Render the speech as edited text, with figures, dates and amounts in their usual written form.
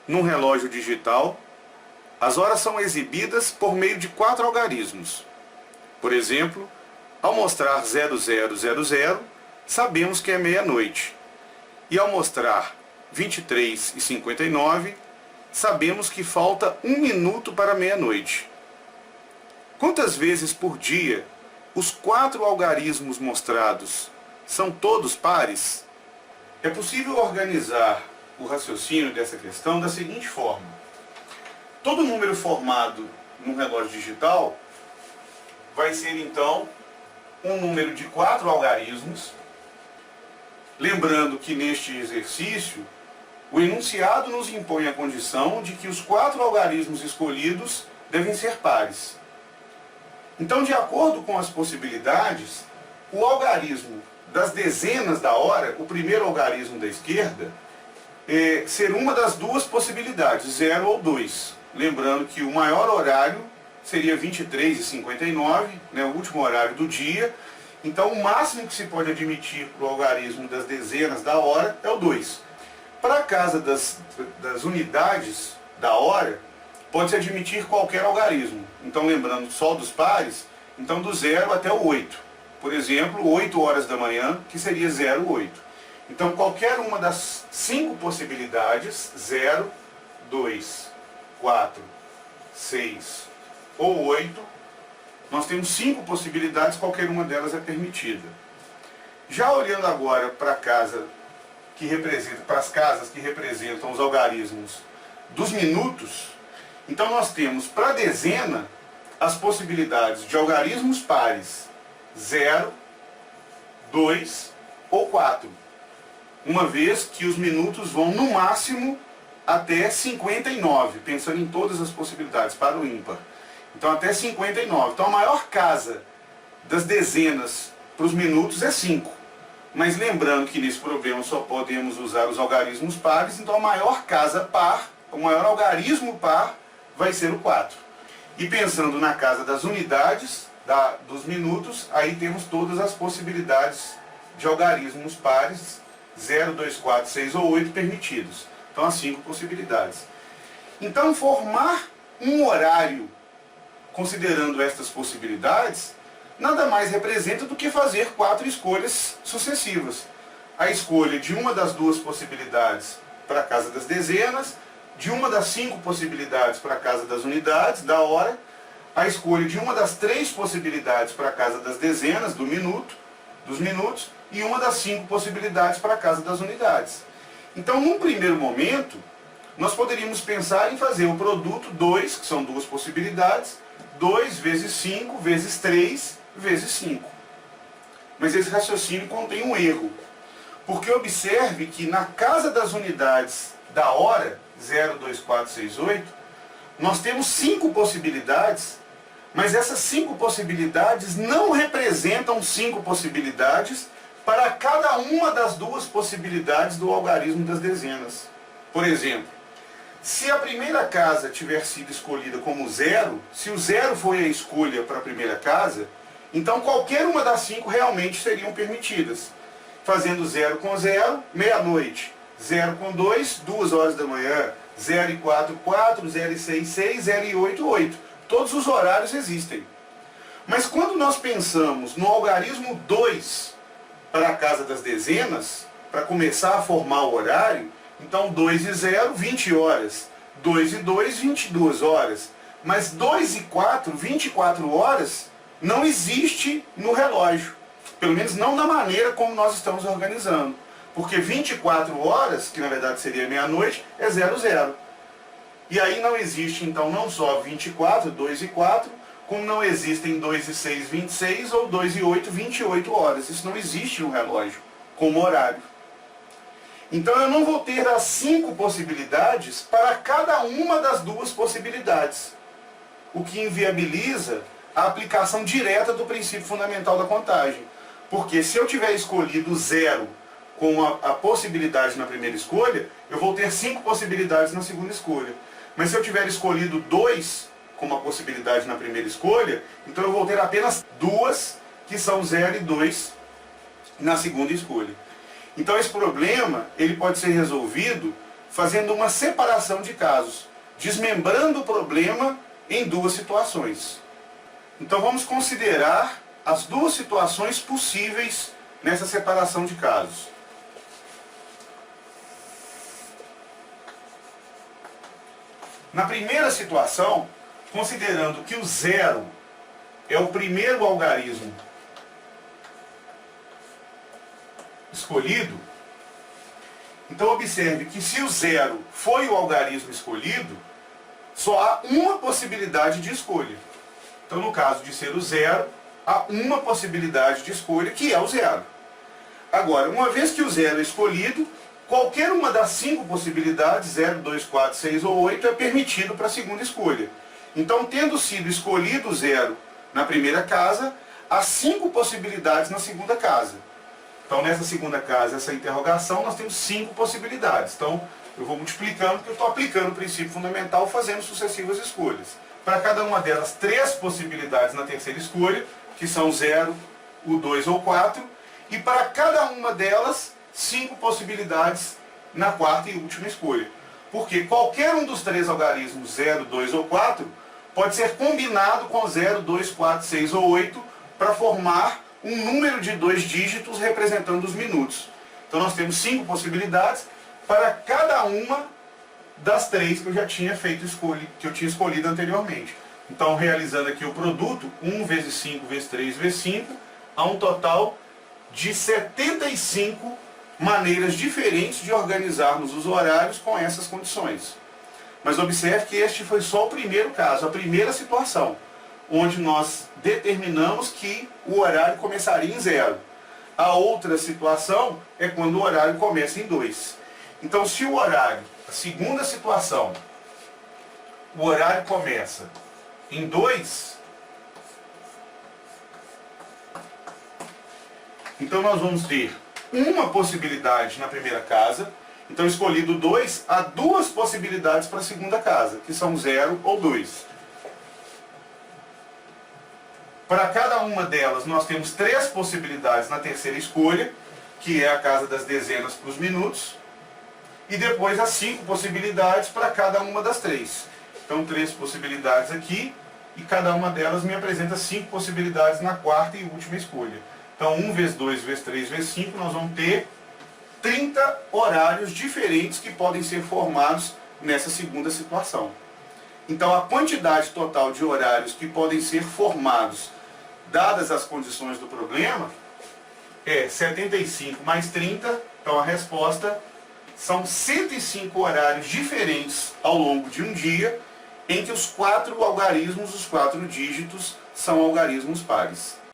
num relógio digital, as horas são exibidas por meio de 4 algarismos. Por exemplo, ao mostrar 0000, sabemos que é meia-noite. E ao mostrar 23h59, sabemos que falta 1 minuto para meia-noite. Quantas vezes por dia os 4 algarismos mostrados são todos pares? É possível organizar o raciocínio dessa questão da seguinte forma. Todo número formado num relógio digital vai ser, então, um número de 4 algarismos. Lembrando que neste exercício, o enunciado nos impõe a condição de que os 4 algarismos escolhidos devem ser pares. Então, de acordo com as possibilidades, o algarismo das dezenas da hora, o primeiro algarismo da esquerda, ser uma das 2 possibilidades, 0 ou 2. Lembrando que o maior horário seria 23h59, né, o último horário do dia. Então, o máximo que se pode admitir para o algarismo das dezenas da hora é o 2. Para a casa das unidades da hora, pode-se admitir qualquer algarismo. Então, lembrando só dos pares, então do 0 até o 8. Por exemplo, 8 horas da manhã, que seria 0,8. Então, qualquer uma das 5 possibilidades, 0, 2, 4, 6 ou 8, nós temos 5 possibilidades, qualquer uma delas é permitida. Já olhando agora para as casas que representam os algarismos dos minutos, então nós temos para a dezena as possibilidades de algarismos pares 0, 2 ou 4. Uma vez que os minutos vão no máximo até 59, pensando em todas as possibilidades para o ímpar. Então até 59. Então a maior casa das dezenas para os minutos é 5. Mas lembrando que nesse problema só podemos usar os algarismos pares, então a maior casa par, o maior algarismo par vai ser o 4. E pensando na casa das unidades, dos minutos, aí temos todas as possibilidades de algarismos pares, 0, 2, 4, 6 ou 8 permitidos. Então as 5 possibilidades. Então formar um horário considerando estas possibilidades, nada mais representa do que fazer 4 escolhas sucessivas. A escolha de uma das 2 possibilidades para a casa das dezenas, de uma das 5 possibilidades para a casa das unidades, da hora, a escolha de uma das 3 possibilidades para a casa das dezenas, dos minutos, e uma das 5 possibilidades para a casa das unidades. Então, num primeiro momento, nós poderíamos pensar em fazer o produto 2, que são 2 possibilidades, 2 vezes 5 vezes 3 vezes 5. Mas esse raciocínio contém um erro. Porque observe que na casa das unidades da hora, 0, 2, 4, 6, 8, nós temos 5 possibilidades, mas essas 5 possibilidades não representam 5 possibilidades para cada uma das 2 possibilidades do algarismo das dezenas. Por exemplo, se a primeira casa tiver sido escolhida como 0, se o 0 foi a escolha para a primeira casa, então qualquer uma das 5 realmente seriam permitidas. Fazendo 0 com 0, meia-noite. 0 com 2, 2 horas da manhã. 0 e 4, 4. 0 e 6, 6. 0 e 8, 8. Todos os horários existem. Mas quando nós pensamos no algarismo 2 para a casa das dezenas, para começar a formar o horário, então 2 e 0, 20 horas. 2 e 2, 22 horas. Mas 2 e 4, 24 horas, não existe no relógio. Pelo menos não da maneira como nós estamos organizando. Porque 24 horas, que na verdade seria meia-noite, é 00. E aí não existe, então, não só 24, 2 e 4, como não existem 2 e 6, 26, ou 2 e 8, 28 horas. Isso não existe no relógio, como horário. Então eu não vou ter as 5 possibilidades para cada uma das 2 possibilidades. O que inviabiliza a aplicação direta do princípio fundamental da contagem. Porque se eu tiver escolhido 0 com a possibilidade na primeira escolha, eu vou ter 5 possibilidades na segunda escolha. Mas se eu tiver escolhido 2 com uma possibilidade na primeira escolha, então eu vou ter apenas 2, que são 0 e 2, na segunda escolha. Então esse problema ele pode ser resolvido fazendo uma separação de casos, desmembrando o problema em duas situações. Então vamos considerar as duas situações possíveis nessa separação de casos. Na primeira situação, considerando que o zero é o primeiro algarismo escolhido, então observe que se o zero foi o algarismo escolhido, só há uma possibilidade de escolha. Então no caso de ser o zero, há uma possibilidade de escolha, que é o zero. Agora, uma vez que o zero é escolhido, qualquer uma das 5 possibilidades, 0, 2, 4, 6 ou 8, é permitido para a segunda escolha. Então, tendo sido escolhido o zero na primeira casa, há 5 possibilidades na segunda casa. Então, nessa segunda casa, essa interrogação, nós temos 5 possibilidades. Então, eu vou multiplicando, porque eu estou aplicando o princípio fundamental, fazendo sucessivas escolhas. Para cada uma delas, 3 possibilidades na terceira escolha, que são 0, o 2 ou 4. E para cada uma delas, 5 possibilidades na quarta e última escolha. Porque qualquer um dos 3 algarismos, 0, 2 ou 4, pode ser combinado com 0, 2, 4, 6 ou 8 para formar um número de 2 dígitos representando os minutos. Então nós temos 5 possibilidades para cada uma das 3 que eu já tinha feito que eu tinha escolhido anteriormente. Então, realizando aqui o produto, 1 vezes 5 vezes 3 vezes 5, há um total de 75 maneiras diferentes de organizarmos os horários com essas condições. Mas observe que este foi só o primeiro caso, a primeira situação, onde nós determinamos que o horário começaria em 0. A outra situação é quando o horário começa em 2. Então, se o horário, a segunda situação, o horário começa em 2, então nós vamos ter uma possibilidade na primeira casa. Então, escolhido 2, há 2 possibilidades para a segunda casa, que são 0 ou 2. Para cada uma delas, nós temos 3 possibilidades na terceira escolha, que é a casa das dezenas para os minutos. E depois as 5 possibilidades para cada uma das 3. Então, 3 possibilidades aqui, e cada uma delas me apresenta 5 possibilidades na quarta e última escolha. Então, 1 vezes 2 vezes 3 vezes 5, nós vamos ter 30 horários diferentes que podem ser formados nessa segunda situação. Então, a quantidade total de horários que podem ser formados, dadas as condições do problema, é 75 mais 30. Então, a resposta são 105 horários diferentes ao longo de um dia, em que os 4 algarismos, os 4 dígitos, são algarismos pares.